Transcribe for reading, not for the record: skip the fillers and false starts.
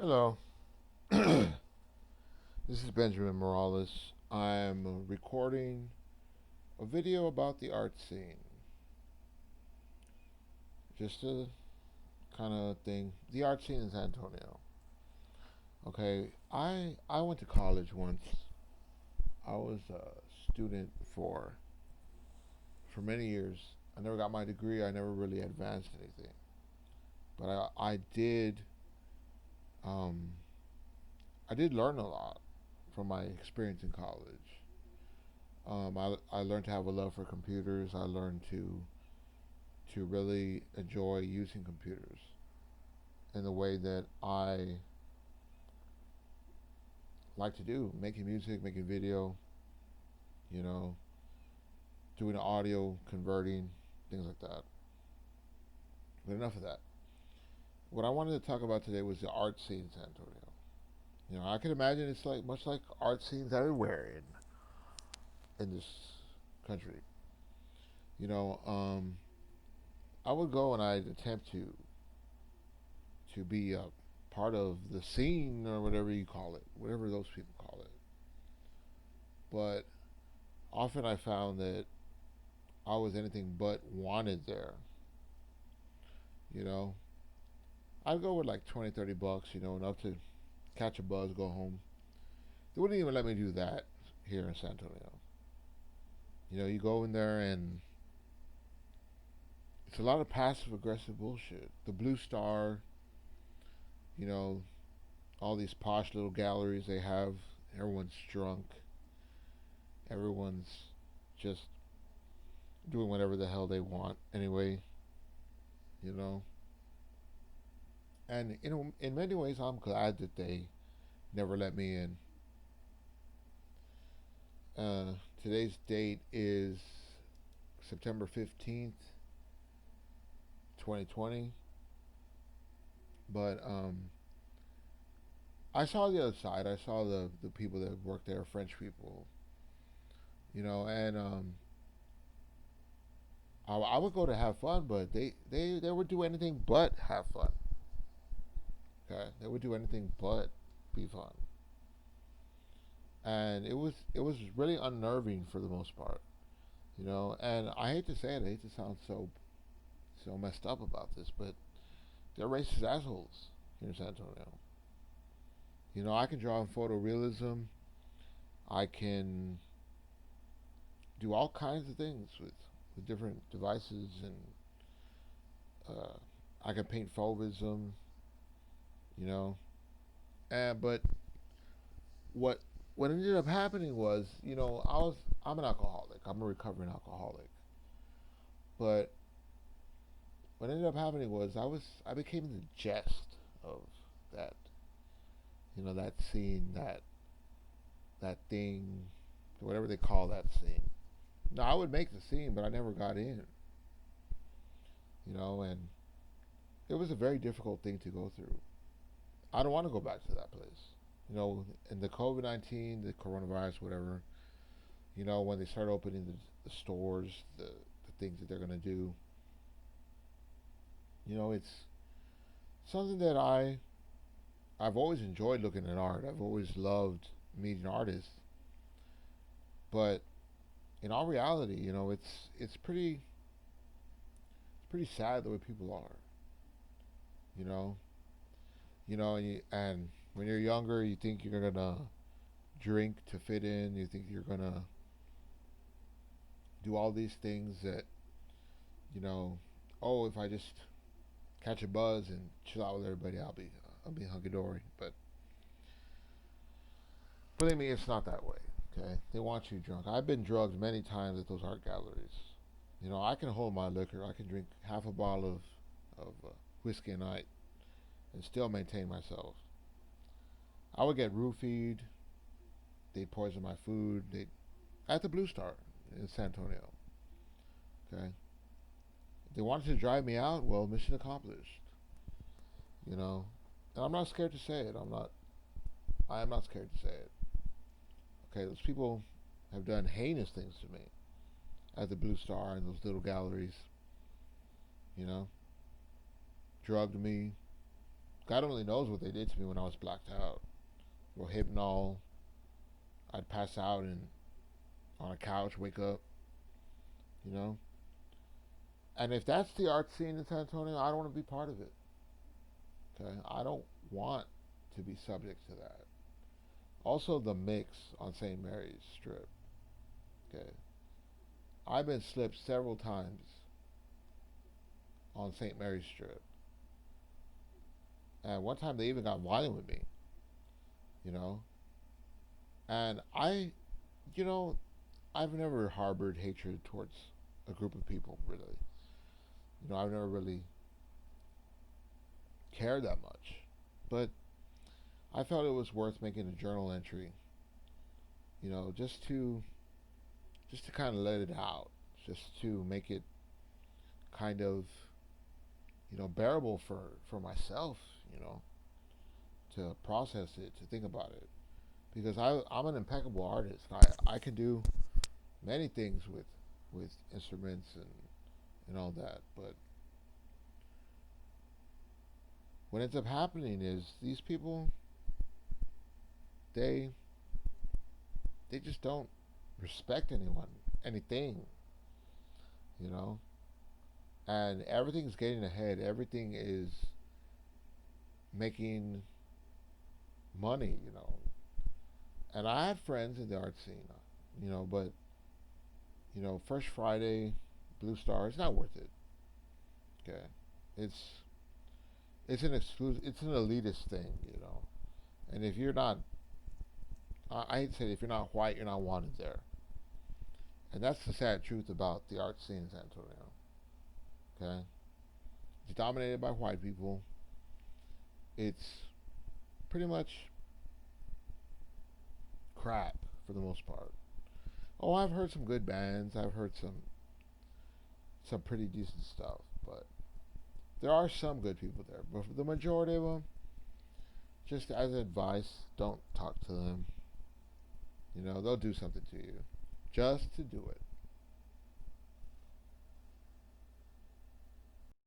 Hello, this is Benjamin Morales. I'm recording a video about the art scene. Just a kind of thing. The art scene in San Antonio. Okay, I went to college once. I was a student for many years. I never got my degree. I never really advanced anything. But um, I did learn a lot from my experience in college. I learned to have a love for computers. I learned to really enjoy using computers in the way that I like to do, making music, making video, you know, doing audio, converting, things like that. But enough of that. What I wanted to talk about today was the art scene in San Antonio. I can imagine it's like much like art scenes everywhere in this country. You know, um, I would go and I'd attempt to be a part of the scene or whatever you call it, whatever those people call it. But often I found that I was anything but wanted there. You know, I'd go with like 20, $30, enough to catch a buzz, go home. They wouldn't even let me do that here in San Antonio. You go in there and it's a lot of passive aggressive bullshit. The Blue Star, you know, all these posh little galleries they have, everyone's drunk. Everyone's just doing whatever the hell they want anyway, you know. And in many ways, I'm glad that they never let me in. Uh, Today's date is September 15th, 2020. But I saw the other side. I saw the people that work there, French people, and I would go to have fun, but they would do anything but have fun. Okay, they would do anything but be fun, and it was really unnerving for the most part. And I hate to say it, I hate to sound so messed up about this, but they're racist assholes here in San Antonio. I can draw in photorealism. I can do all kinds of things with different devices, and I can paint fauvism, you know. But what what ended up happening was, I'm an alcoholic. I'm a recovering alcoholic. But what ended up happening was I became the jest of that, that scene, that thing, whatever they call that scene. Now I would make the scene, but I never got in, and it was a very difficult thing to go through. I don't want to go back to that place. In the COVID-19, the coronavirus, whatever, when they start opening the stores, the things that they're going to do, it's something that I've always enjoyed looking at art. I've always loved meeting artists, but in all reality, it's pretty sad the way people are. You know, and when you're younger, you think you're gonna drink to fit in. You think you're gonna do all these things that you know. Oh, if I just catch a buzz and chill out with everybody, I'll be hunky dory. But believe me, it's not that way. Okay, they want you drunk. I've been drugged many times at those art galleries. I can hold my liquor. I can drink half a bottle of whiskey a night and still maintain myself. I would get roofied. They'd poison my food. They at the Blue Star in San Antonio. Okay, if they wanted to drive me out. Well, mission accomplished. You know, and I'm not scared to say it. I am not scared to say it. Okay, those people have done heinous things to me at the Blue Star and those little galleries. You know, drugged me, God only knows what they did to me when I was blacked out. Well, hypnol, I'd pass out and on a couch, wake up, you know. And if that's the art scene in San Antonio, I don't want to be part of it. Okay, I don't want to be subject to that. Also, the mix on St. Mary's Strip. Okay, I've been slipped several times on St. Mary's Strip, and one time they even got violent with me. You know, and you know, I've never harbored hatred towards a group of people. Really, I've never really cared that much, but I felt it was worth making a journal entry. Just to kind of let it out, just to make it kind of bearable for myself, you know, to process it, to think about it, because I'm an impeccable artist. I can do many things with instruments and all that, but what ends up happening is these people they they just don't respect anything, you know, and everything's getting ahead. Everything is making money, And I had friends in the art scene, but Fresh Friday, Blue Star, it's not worth it. Okay, it's it's an elitist thing, And if you're not, I hate to say it, if you're not white, you're not wanted there. And that's the sad truth about the art scene in San Antonio. Okay, it's dominated by white people. It's pretty much crap for the most part. Oh, I've heard some good bands. I've heard some pretty decent stuff, but there are some good people there. But for the majority of them, just as advice, don't talk to them. They'll do something to you just to do it.